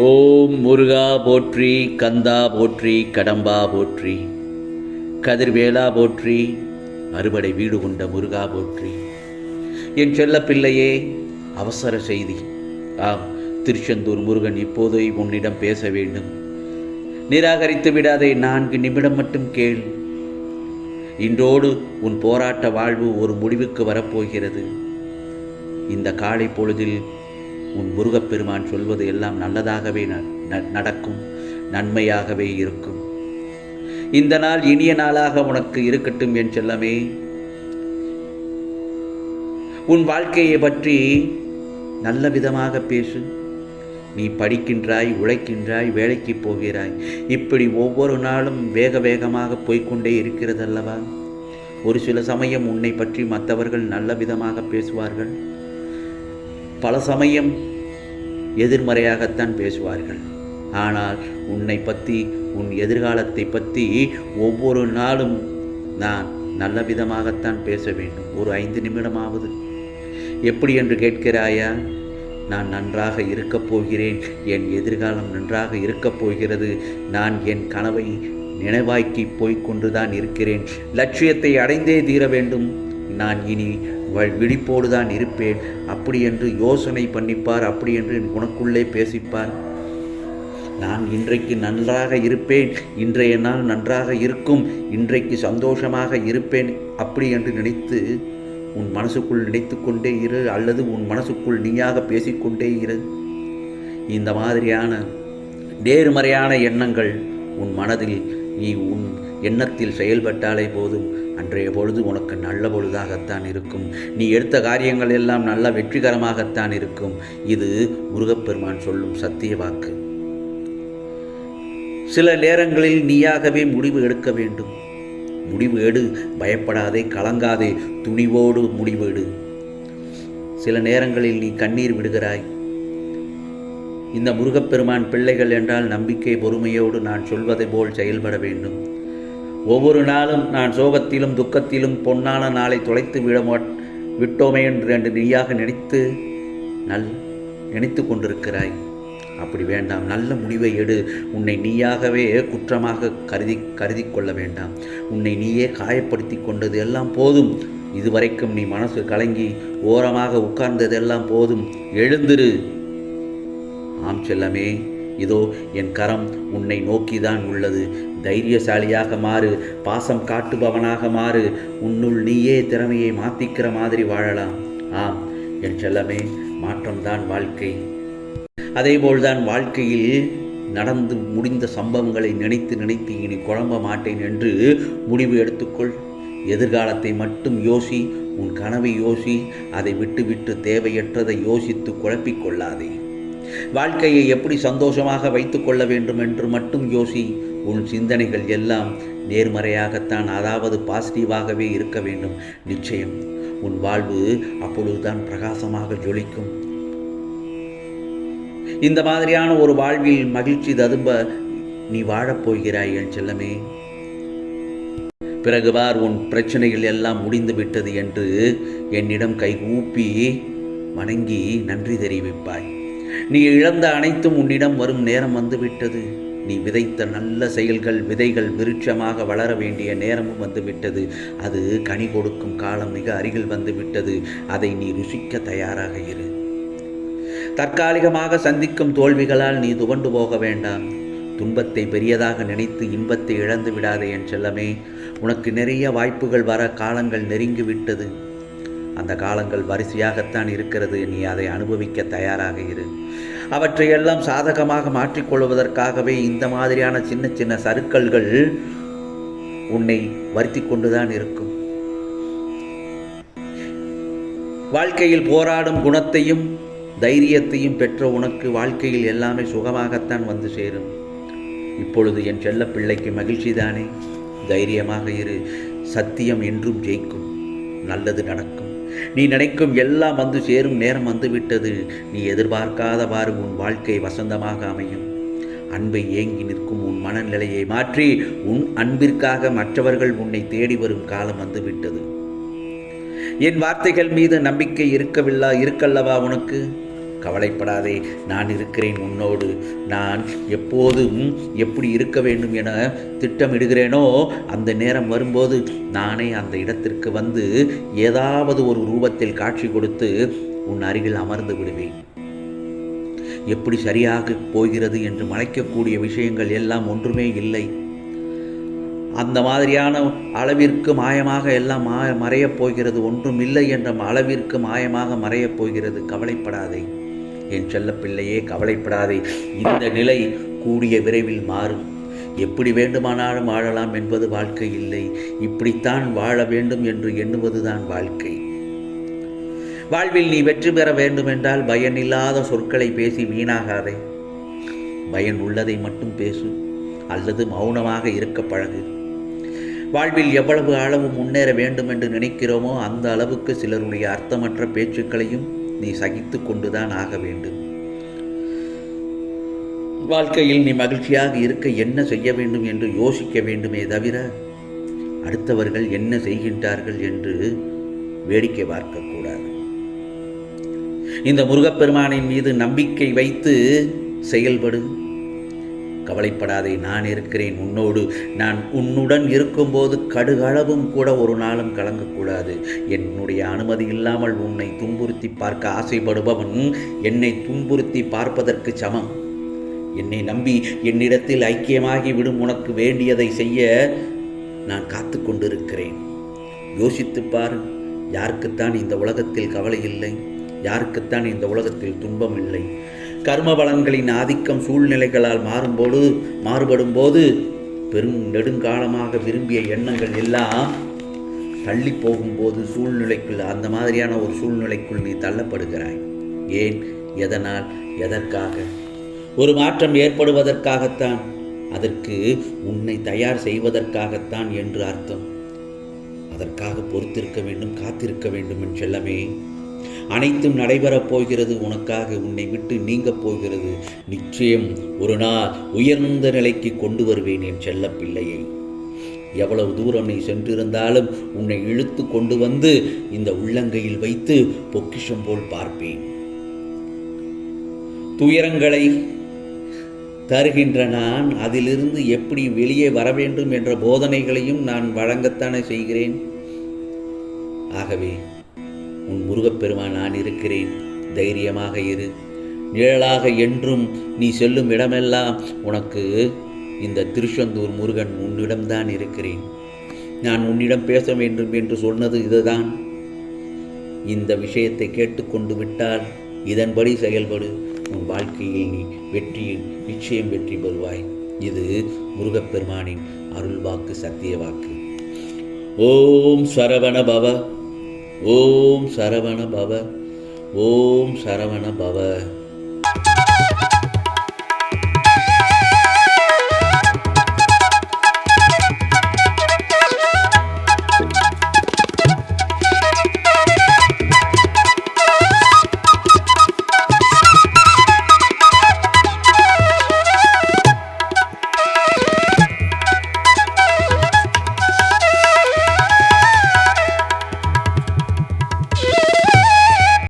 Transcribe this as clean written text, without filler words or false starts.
ஓம் முருகா போற்றி, கந்தா போற்றி, கடம்பா போற்றி, கதிர்வேலா போற்றி, அறுபடை வீடு கொண்ட முருகா போற்றி. என் செல்ல பிள்ளையே, அவசர செய்தி. ஆம், திருச்செந்தூர் முருகன் இப்போதே உன்னிடம் பேச வேண்டும். நிராகரித்து விடாதே, 4 நிமிடம் மட்டும் கேள். இன்றோடு உன் போராட்ட வாழ்வு ஒரு முடிவுக்கு வரப்போகிறது. இந்த காலை பொழுதில் உன் முருகப்பெருமான் சொல்வது எல்லாம் நல்லதாகவே நடக்கும், நன்மையாகவே இருக்கும். இந்த நாள் இனிய நாளாக உனக்கு இருக்கட்டும் என் செல்லமே. உன் வாழ்க்கையை பற்றி நல்ல விதமாக பேசு. நீ படிக்கின்றாய், உழைக்கின்றாய், வேலைக்கு போகிறாய். இப்படி ஒவ்வொரு நாளும் வேக வேகமாக போய்கொண்டே இருக்கிறதல்லவா? ஒரு சில சமயம் உன்னை பற்றி மற்றவர்கள் நல்ல விதமாக பேசுவார்கள், பல சமயம் எதிர்மறையாகத்தான் பேசுவார்கள். ஆனால் உன்னை பற்றி, உன் எதிர்காலத்தை பற்றி ஒவ்வொரு நாளும் நான் நல்ல விதமாகத்தான் பேச வேண்டும். ஒரு 5 நிமிடமாவது. எப்படி என்று கேட்கிறாயா? நான் நன்றாக இருக்கப் போகிறேன், என் எதிர்காலம் நன்றாக இருக்கப் போகிறது, நான் என் கனவை நினைவாக்கி போய்கொண்டுதான் இருக்கிறேன், லட்சியத்தை அடைந்தே தீர வேண்டும், நான் இனி விழிப்போடு தான் இருப்பேன், அப்படி என்று யோசனை பண்ணிப்பார். அப்படி என்று உனக்குள்ளே பேசிப்பார். நான் இன்றைக்கு நன்றாக இருப்பேன், இன்றைய நாள் நன்றாக இருக்கும், இன்றைக்கு சந்தோஷமாக இருப்பேன், அப்படி என்று நினைத்து உன் மனசுக்குள் நினைத்து கொண்டே இரு, அல்லது உன் மனசுக்குள் நீயாக பேசிக்கொண்டே இரு. இந்த மாதிரியான நேர்மறையான எண்ணங்கள் உன் மனதில், நீ உன் எண்ணத்தில் செயல்பட்டாலே போதும், அன்றைய பொழுது உனக்கு நல்ல பொழுதாகத்தான் இருக்கும். நீ எடுத்த காரியங்கள் எல்லாம் நல்ல வெற்றிகரமாகத்தான் இருக்கும். இது முருகப்பெருமான் சொல்லும் சத்திய வாக்கு. சில நேரங்களில் நீயாகவே முடிவு எடுக்க வேண்டும். முடிவு எடு, பயப்படாதே, கலங்காதே, துணிவோடு முடிவு எடு. சில நேரங்களில் நீ கண்ணீர் விடுகிறாய். இந்த முருகப்பெருமான் பிள்ளைகள் என்றால் நம்பிக்கை, பொறுமையோடு நான் சொல்வதை போல் செயல்பட வேண்டும். ஒவ்வொரு நாளும் நான் சோகத்திலும் துக்கத்திலும் பொன்னான நாளை தொலைத்து விட்டோமே என்று நீயாக நினைத்து கொண்டிருக்கிறாய். அப்படி வேண்டாம். நல்ல முடிவை எடு. உன்னை நீயாகவே குற்றமாக கருதி கொள்ள வேண்டாம். உன்னை நீயே காயப்படுத்தி கொண்டது எல்லாம் போதும். இதுவரைக்கும் நீ மனசு கலங்கி ஓரமாக உட்கார்ந்ததெல்லாம் போதும். எழுந்திரு. ஆம் செல்லமே, இதோ என் கரம் உன்னை நோக்கிதான் உள்ளது. தைரியசாலியாக மாறு, பாசம் காட்டுபவனாக மாறு. உன்னுள் நீயே திறமையை மாற்றிக்கிற மாதிரி வாழலாம். ஆம் என் செல்லமே, மாற்றம்தான் வாழ்க்கை. அதேபோல்தான் வாழ்க்கையில் நடந்து முடிந்த சம்பவங்களை நினைத்து இனி குழம்ப மாட்டேன் என்று முடிவு எடுத்துக்கொள். எதிர்காலத்தை மட்டும் யோசி, உன் கனவை யோசி. அதை விட்டு தேவையற்றதை யோசித்து குழப்பிக்கொள்ளாதே. வாழ்க்கையை எப்படி சந்தோஷமாக வைத்து கொள்ள வேண்டும் என்று மட்டும் யோசி. உன் சிந்தனைகள் எல்லாம் நேர்மறையாகத்தான், அதாவது பாசிட்டிவாகவே இருக்க வேண்டும். நிச்சயம் உன் வாழ்வு அப்பொழுதுதான் பிரகாசமாக ஜொலிக்கும். இந்த மாதிரியான ஒரு வாழ்வில் மகிழ்ச்சி ததும்ப நீ வாழப்போகிறாய் என் செல்லமே. பிறகு பார், உன் பிரச்சனைகள் எல்லாம் முடிந்து விட்டது என்று என்னிடம் கைகூப்பி வணங்கி நன்றி தெரிவிப்பாய். நீ இழந்த அனைத்தும் உன்னிடம் வரும் நேரம் வந்துவிட்டது. நீ விதைத்த நல்ல செயல்கள், விதைகள் விருட்சமாக வளர வேண்டிய நேரமும் வந்துவிட்டது. அது கனி கொடுக்கும் காலம் மிக அருகில் வந்துவிட்டது. அதை நீ ருசிக்க தயாராக இரு. தற்காலிகமாக சந்திக்கும் தோல்விகளால் நீ துவண்டு போக வேண்டாம். துன்பத்தை பெரியதாக நினைத்து இன்பத்தை இழந்து விடாதே என் செல்லமே. உனக்கு நிறைய வாய்ப்புகள் வர காலங்கள் நெருங்கிவிட்டது. அந்த காலங்கள் வரிசையாகத்தான் இருக்கிறது. நீ அதை அனுபவிக்க தயாராக இரு. அவற்றையெல்லாம் சாதகமாக மாற்றிக்கொள்வதற்காகவே இந்த மாதிரியான சின்ன சின்ன சறுக்கல்கள் உன்னை வருத்தி கொண்டுதான் இருக்கும். வாழ்க்கையில் போராடும் குணத்தையும் தைரியத்தையும் பெற்ற உனக்கு வாழ்க்கையில் எல்லாமே சுகமாகத்தான் வந்து சேரும். இப்பொழுது என் செல்ல பிள்ளைக்கு மகிழ்ச்சி தானே? தைரியமாக இரு. சத்தியம் என்றும் ஜெயிக்கும். நல்லது நடக்கும். நீ நினைக்கும் எல்லாம் வந்து சேரும் நேரம் வந்துவிட்டது. நீ எதிர்பார்க்காதவாறு உன் வாழ்க்கை வசந்தமாக அமையும். அன்பை ஏங்கி நிற்கும் உன் மனநிலையை மாற்றி உன் அன்பிற்காக மற்றவர்கள் உன்னை தேடி வரும் காலம் வந்துவிட்டது. என் வார்த்தைகள் மீது நம்பிக்கை இருக்கல்லவா உனக்கு? கவலைப்படாதே, நான் இருக்கிறேன் உன்னோடு. நான் எப்போதும் எப்படி இருக்க வேண்டும் என திட்டமிடுகிறேனோ அந்த நேரம் வரும்போது நானே அந்த இடத்திற்கு வந்து ஏதாவது ஒரு ரூபத்தில் காட்சி கொடுத்து உன் அருகில் அமர்ந்து விடுவேன். எப்படி சரியாக போகிறது என்று மறைக்கக்கூடிய விஷயங்கள் எல்லாம் ஒன்றுமே இல்லை. அந்த மாதிரியான அளவிற்கு மாயமாக எல்லாம் மறையப் போகிறது. ஒன்றும் இல்லை என்ற அளவிற்கு மாயமாக மறையப் போகிறது. கவலைப்படாதே என் செல்லப்பிள்ளையே, கவலைப்படாதே. இந்த நிலை கூடிய விரைவில் மாறும். எப்படி வேண்டுமானாலும் வாழலாம் என்பது வாழ்க்கை இல்லை. இப்படித்தான் வாழ வேண்டும் என்று எண்ணுவதுதான் வாழ்க்கை. வாழ்வில் நீ வெற்றி பெற வேண்டுமென்றால் பயனில்லாத சொற்களை பேசி வீணாகாதே. பயன் உள்ளதை மட்டும் பேசு, அல்லது மௌனமாக இருக்க பழகு. வாழ்வில் எவ்வளவு அளவு முன்னேற வேண்டும் என்று நினைக்கிறோமோ அந்த அளவுக்கு சிலருடைய அர்த்தமற்ற பேச்சுக்களையும் நீ சகித்து கொண்டுதான் ஆக வேண்டும். வாழ்க்கையில் நீ மகிழ்ச்சியாக இருக்க என்ன செய்ய வேண்டும் என்று யோசிக்க வேண்டுமே தவிர அடுத்தவர்கள் என்ன செய்கின்றார்கள் என்று வேடிக்கை பார்க்கக்கூடாது. இந்த முருகப்பெருமானின் மீது நம்பிக்கை வைத்து செயல்படு. கவலைப்படாதே, நான் இருக்கிறேன் உன்னோடு. நான் உன்னுடன் இருக்கும்போது கடுகளவும் கூட ஒரு நாளும் கலங்கக்கூடாது. என்னுடைய அனுமதி இல்லாமல் உன்னை துன்புறுத்தி பார்க்க ஆசைப்படுபவன் என்னை துன்புறுத்தி பார்ப்பதற்கு சமம். என்னை நம்பி என்னிடத்தில் ஐக்கியமாகி விடும் உனக்கு வேண்டியதை செய்ய நான் காத்து கொண்டிருக்கிறேன். யோசித்துப்பார், யாருக்குத்தான் இந்த உலகத்தில் கவலை இல்லை? யாருக்குத்தான் இந்த உலகத்தில் துன்பம் இல்லை? கர்ம பலன்களின் ஆதிக்கம் சூழ்நிலைகளால் மாறுபடும் போது பெரும் நெடுங்காலமாக விரும்பிய எண்ணங்கள் எல்லாம் தள்ளி போகும்போது சூழ்நிலைக்குள், அந்த மாதிரியான ஒரு சூழ்நிலைக்குள் நீ தள்ளப்படுகிறாய். ஏன்? எதனால்? எதற்காக? ஒரு மாற்றம் ஏற்படுவதற்காகத்தான். அதற்கு உன்னை தயார் செய்வதற்காகத்தான் என்று அர்த்தம். அதற்காக பொறுத்திருக்க வேண்டும், காத்திருக்க வேண்டும் என் செல்லமே. அனைத்தும் நடைபெறப் போகிறது. உனக்காக உன்னை விட்டு நீங்கப் போகிறது. நிச்சயம் ஒரு நாள் உயர்ந்த நிலைக்கு கொண்டு வருவேன் என் செல்ல பிள்ளையை. எவ்வளவு தூரம் நீ சென்றிருந்தாலும் உன்னை இழுத்து கொண்டு வந்து இந்த உள்ளங்கையில் வைத்து பொக்கிஷம் போல் பார்ப்பேன். துயரங்களை தருகின்ற நான் அதிலிருந்து எப்படி வெளியே வர வேண்டும் என்ற போதனைகளையும் நான் வழங்கத்தானே செய்கிறேன். ஆகவே உன் முருகப்பெருமான் நான் இருக்கிறேன், தைரியமாக இரு. நிழலாக என்றும் நீ செல்லும் இடமெல்லாம் உனக்கு இந்த திருச்செந்தூர் முருகன் உன்னிடம்தான் இருக்கிறேன். நான் உன்னிடம் பேச வேண்டும் என்று சொன்னது இதுதான். இந்த விஷயத்தை கேட்டுக்கொண்டு விட்டால் இதன்படி செயல்படு. உன் வாழ்க்கையில் நீ நிச்சயம் வெற்றி பெறுவாய். இது முருகப்பெருமானின் அருள் வாக்கு, சத்திய வாக்கு. ஓம் சரவண பவ, ஓம் சரவண பவ, ஓம் சரவண பவ.